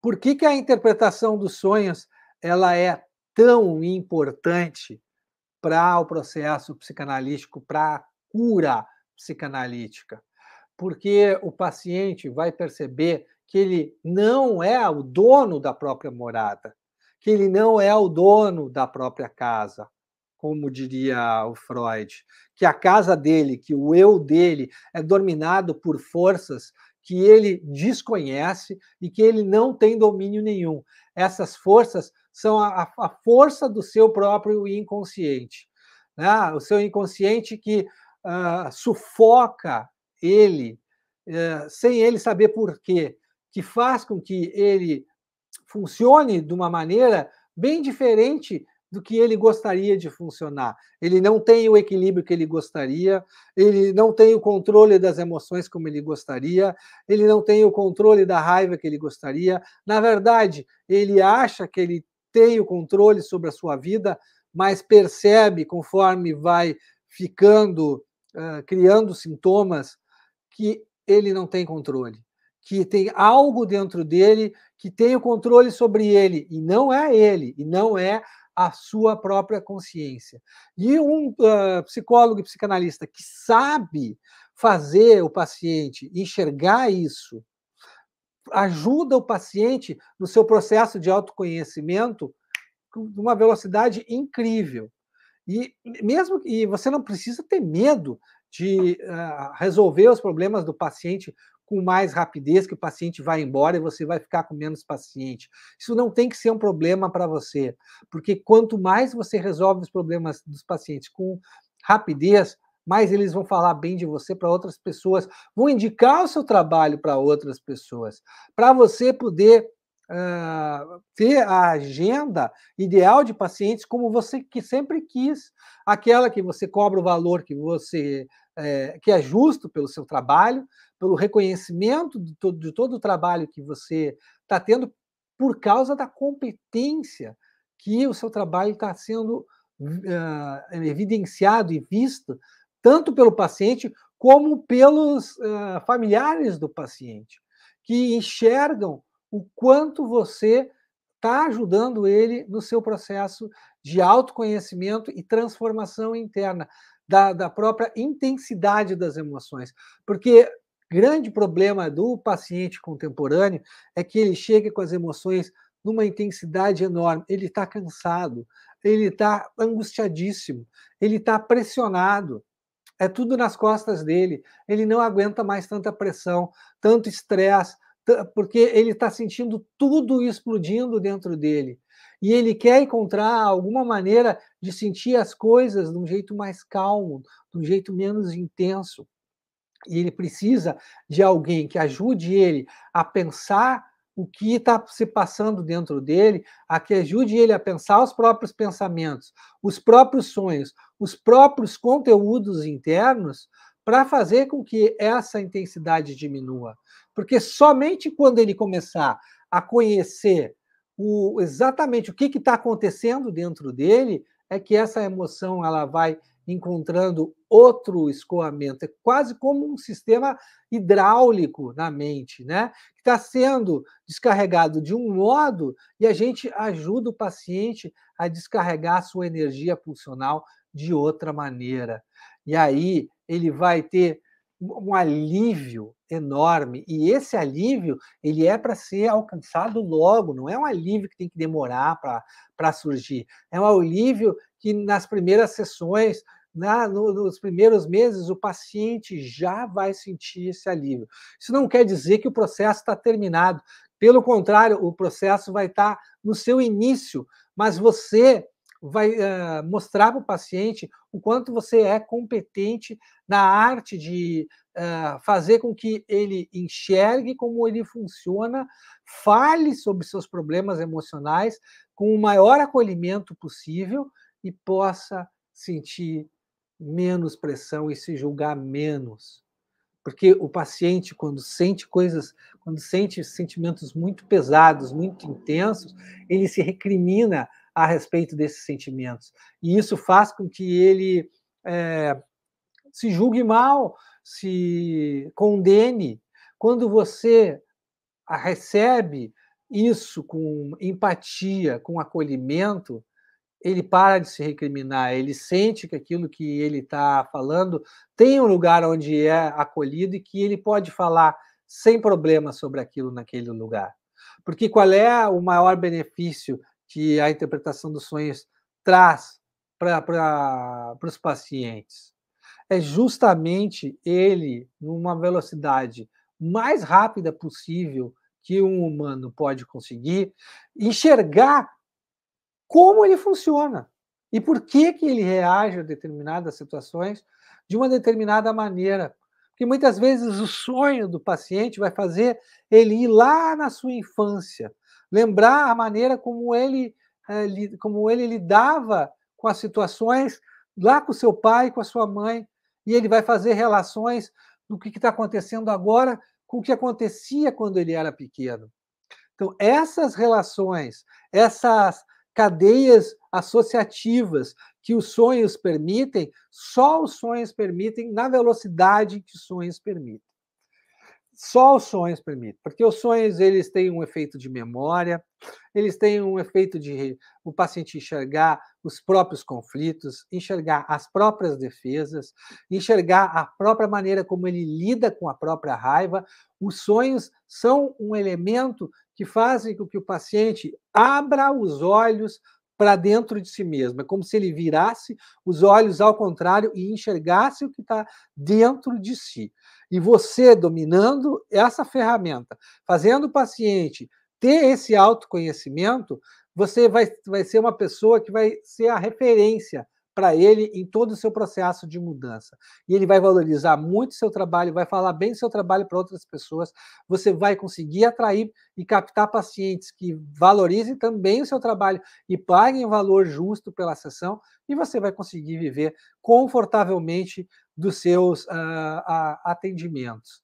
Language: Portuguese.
Por que a interpretação dos sonhos ela é tão importante para o processo psicanalítico, para a cura psicanalítica? Porque o paciente vai perceber que ele não é o dono da própria morada, que ele não é o dono da própria casa, como diria o Freud, que a casa dele, que o eu dele é dominado por forças que ele desconhece e que ele não tem domínio nenhum. Essas forças são a força do seu próprio inconsciente, né? O seu inconsciente que sufoca ele, sem ele saber por quê, que faz com que ele funcione de uma maneira bem diferente do que ele gostaria de funcionar. Ele não tem o equilíbrio que ele gostaria, ele não tem o controle das emoções como ele gostaria, ele não tem o controle da raiva que ele gostaria. Na verdade, ele acha que ele tem o controle sobre a sua vida, mas percebe, conforme vai ficando, criando sintomas, que ele não tem controle, que tem algo dentro dele que tem o controle sobre ele, e não é a sua própria consciência. E um psicólogo e psicanalista que sabe fazer o paciente enxergar isso, ajuda o paciente no seu processo de autoconhecimento com uma velocidade incrível. E mesmo e você não precisa ter medo de resolver os problemas do paciente com mais rapidez, que o paciente vai embora e você vai ficar com menos paciente. Isso não tem que ser um problema para você, porque quanto mais você resolve os problemas dos pacientes com rapidez, mais eles vão falar bem de você para outras pessoas, vão indicar o seu trabalho para outras pessoas, para você poder ter a agenda ideal de pacientes como você que sempre quis, aquela que você cobra o valor que você que é justo pelo seu trabalho, pelo reconhecimento de todo o trabalho que você está tendo por causa da competência que o seu trabalho está sendo evidenciado e visto tanto pelo paciente como pelos familiares do paciente, que enxergam o quanto você está ajudando ele no seu processo de autoconhecimento e transformação interna, da própria intensidade das emoções. Porque grande problema do paciente contemporâneo é que ele chega com as emoções numa intensidade enorme. Ele está cansado, ele está angustiadíssimo, ele está pressionado. É tudo nas costas dele. Ele não aguenta mais tanta pressão, tanto estresse, porque ele está sentindo tudo explodindo dentro dele. E ele quer encontrar alguma maneira de sentir as coisas de um jeito mais calmo, de um jeito menos intenso. E ele precisa de alguém que ajude ele a pensar o que está se passando dentro dele, a que ajude ele a pensar os próprios pensamentos, os próprios sonhos, os próprios conteúdos internos, para fazer com que essa intensidade diminua. Porque somente quando ele começar a conhecer exatamente o que está acontecendo dentro dele, é que essa emoção ela vai encontrando outro escoamento. É quase como um sistema hidráulico na mente, né? Que está sendo descarregado de um modo e a gente ajuda o paciente a descarregar a sua energia pulsional de outra maneira. E aí ele vai ter um alívio enorme, e esse alívio ele é para ser alcançado logo, não é um alívio que tem que demorar para surgir, é um alívio que nas primeiras sessões, nos primeiros meses, o paciente já vai sentir esse alívio. Isso não quer dizer que o processo está terminado. Pelo contrário, o processo vai estar no seu início, mas você vai mostrar para o paciente o quanto você é competente na arte de fazer com que ele enxergue como ele funciona, fale sobre seus problemas emocionais com o maior acolhimento possível e possa sentir menos pressão e se julgar menos. Porque o paciente, quando sente sentimentos muito pesados, muito intensos, ele se recrimina a respeito desses sentimentos. E isso faz com que ele se julgue mal, se condene. Quando você a recebe isso com empatia, com acolhimento, ele para de se recriminar, ele sente que aquilo que ele está falando tem um lugar onde é acolhido e que ele pode falar sem problema sobre aquilo naquele lugar. Porque qual é o maior benefício que a interpretação dos sonhos traz para os pacientes? É justamente ele, numa velocidade mais rápida possível que um humano pode conseguir, enxergar como ele funciona e por que que ele reage a determinadas situações de uma determinada maneira. Porque muitas vezes o sonho do paciente vai fazer ele ir lá na sua infância, lembrar a maneira como ele lidava com as situações lá com seu pai, com a sua mãe, e ele vai fazer relações do que está acontecendo agora com o que acontecia quando ele era pequeno. Então, essas relações, essas cadeias associativas que os sonhos permitem, só os sonhos permitem na velocidade que os sonhos permitem. Só os sonhos permitem, porque os sonhos eles têm um efeito de memória, eles têm um efeito de o paciente enxergar os próprios conflitos, enxergar as próprias defesas, enxergar a própria maneira como ele lida com a própria raiva. Os sonhos são um elemento que fazem com que o paciente abra os olhos para dentro de si mesmo. É como se ele virasse os olhos ao contrário e enxergasse o que está dentro de si. E você, dominando essa ferramenta, fazendo o paciente ter esse autoconhecimento, você vai ser uma pessoa que vai ser a referência para ele em todo o seu processo de mudança. E ele vai valorizar muito o seu trabalho, vai falar bem do seu trabalho para outras pessoas, você vai conseguir atrair e captar pacientes que valorizem também o seu trabalho e paguem o valor justo pela sessão, e você vai conseguir viver confortavelmente dos seus atendimentos.